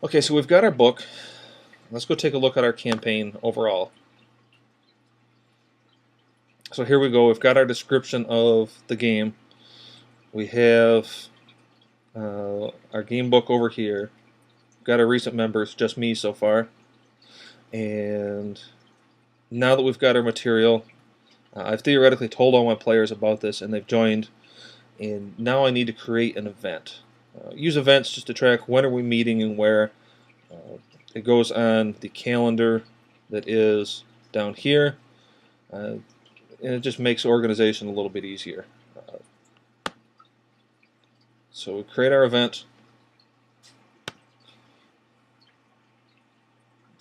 Okay, so we've got our book. Let's go take a look at our campaign overall. So here we go. We've got our description of the game. We have our game book over here. We've got our recent members, just me so far. And now that we've got our material, I've theoretically told all my players about this and they've joined. And now I need to create an event. Use events just to track when are we meeting and where. It goes on the calendar that is down here. And it just makes organization a little bit easier. So we create our event.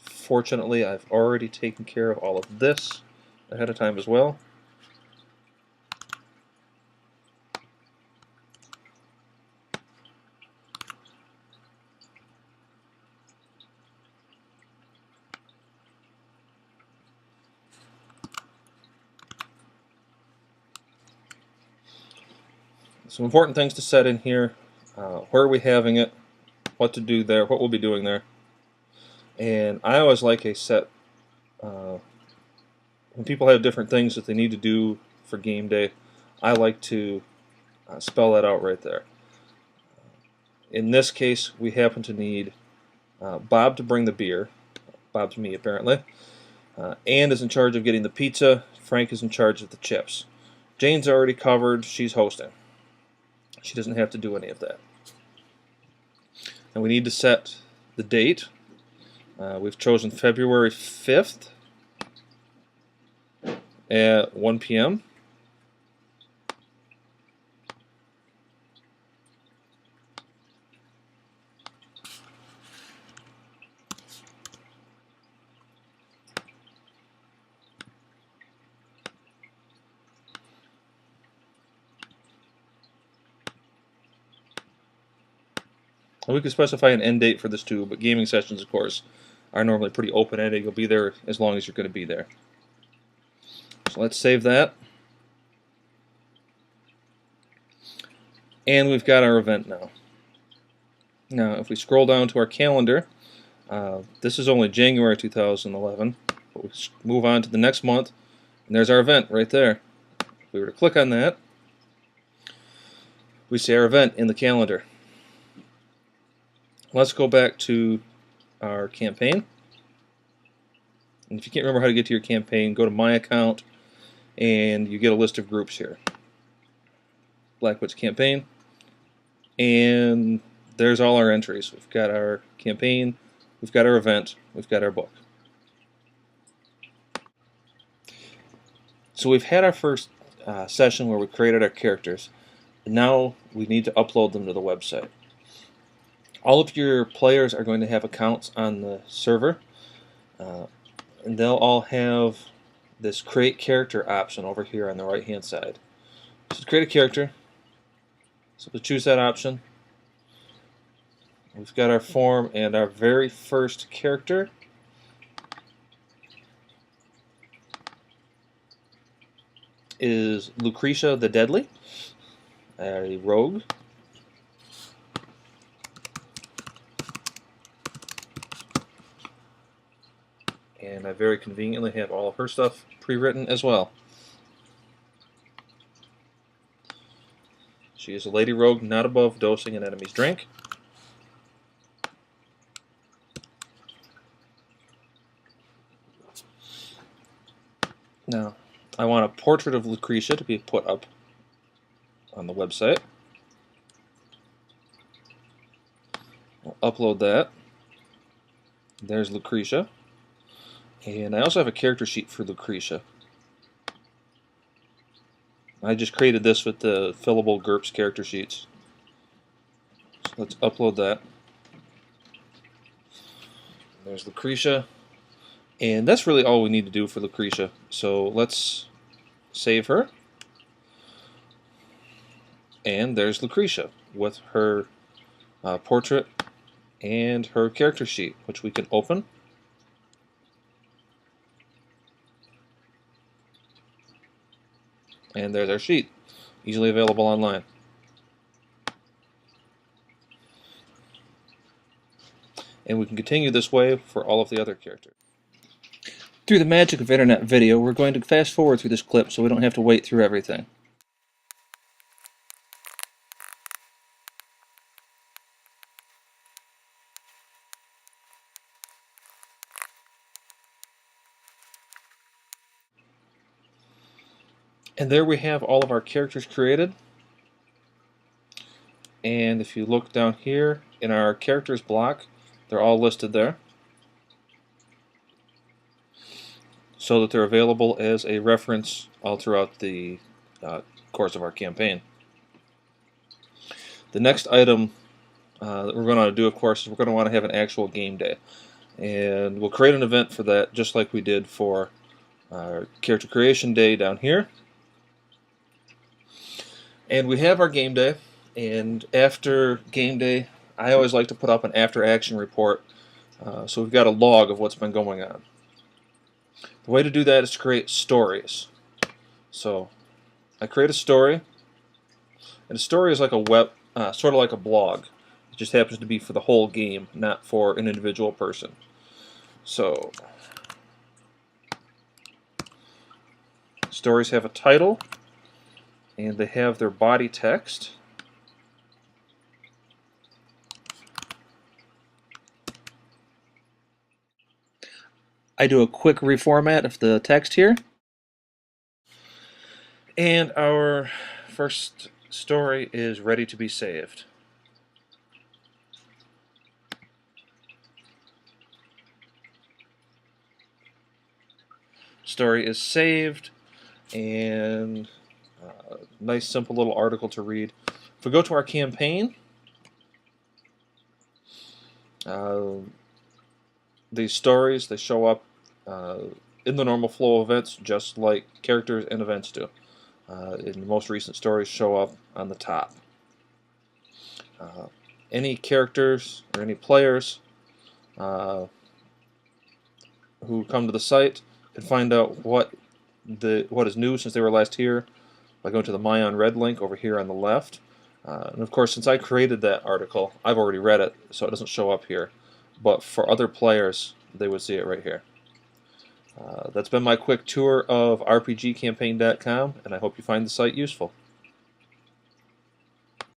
Fortunately, I've already taken care of all of this ahead of time as well. Some important things to set in here. Where are we having it? What to do there? What we'll be doing there. And I always like a set. When people have different things that they need to do for game day, I like to spell that out right there. In this case, we happen to need Bob to bring the beer. Bob's me, apparently. Ann is in charge of getting the pizza. Frank is in charge of the chips. Jane's already covered. She's hosting. She doesn't have to do any of that. And we need to set the date. We've chosen February 5th at 1 p.m. And we could specify an end date for this too, but gaming sessions, of course, are normally pretty open-ended. You'll be there as long as you're going to be there. So let's save that. And we've got our event now. Now, if we scroll down to our calendar, this is only January 2011, but we move on to the next month, and there's our event right there. If we were to click on that, we see our event in the calendar. Let's go back to our campaign. And if you can't remember how to get to your campaign, go to My Account, and you get a list of groups here. Blackwood's campaign, and there's all our entries. We've got our campaign, we've got our event, we've got our book. So we've had our first session where we created our characters, and now we need to upload them to the website. All of your players are going to have accounts on the server, and they'll all have this create character option over here on the right hand side. So to create a character, simply choose that option. We've got our form, and our very first character is Lucretia the Deadly, a rogue. And I very conveniently have all of her stuff pre-written as well. She is a lady rogue, not above dosing an enemy's drink. Now, I want a portrait of Lucretia to be put up on the website. I'll upload that. There's Lucretia. And I also have a character sheet for Lucretia. I just created this with the fillable GURPS character sheets. So let's upload that. There's Lucretia. And that's really all we need to do for Lucretia. So let's save her. And there's Lucretia with her portrait and her character sheet, which we can open. And there's our sheet, easily available online. and we can continue this way for all of the other characters. Through the magic of internet video, we're going to fast forward through this clip so we don't have to wait through everything. And there we have all of our characters created. And if you look down here in our characters block, they're all listed there, so that they're available as a reference all throughout the course of our campaign. The next item that we're going to do, of course, is we're going to want to have an actual game day. And we'll create an event for that, just like we did for our character creation day down here. And we have our game day, and after game day, I always like to put up an after-action report, so we've got a log of what's been going on. The way to do that is to create stories. So I create a story, and a story is like a web, sort of like a blog. It just happens to be for the whole game, not for an individual person. So stories have a title, and they have their body text. I do a quick reformat of the text here. And our first story is ready to be saved. Story is saved, and nice simple little article to read. If we go to our campaign, these stories, they show up in the normal flow of events just like characters and events do. In the most recent stories show up on the top. Any characters or any players who come to the site can find out what is new since they were last here by going to the My Unread link over here on the left. And of course, since I created that article, I've already read it, so it doesn't show up here. But for other players, they would see it right here. That's been my quick tour of RPGcampaign.com, and I hope you find the site useful.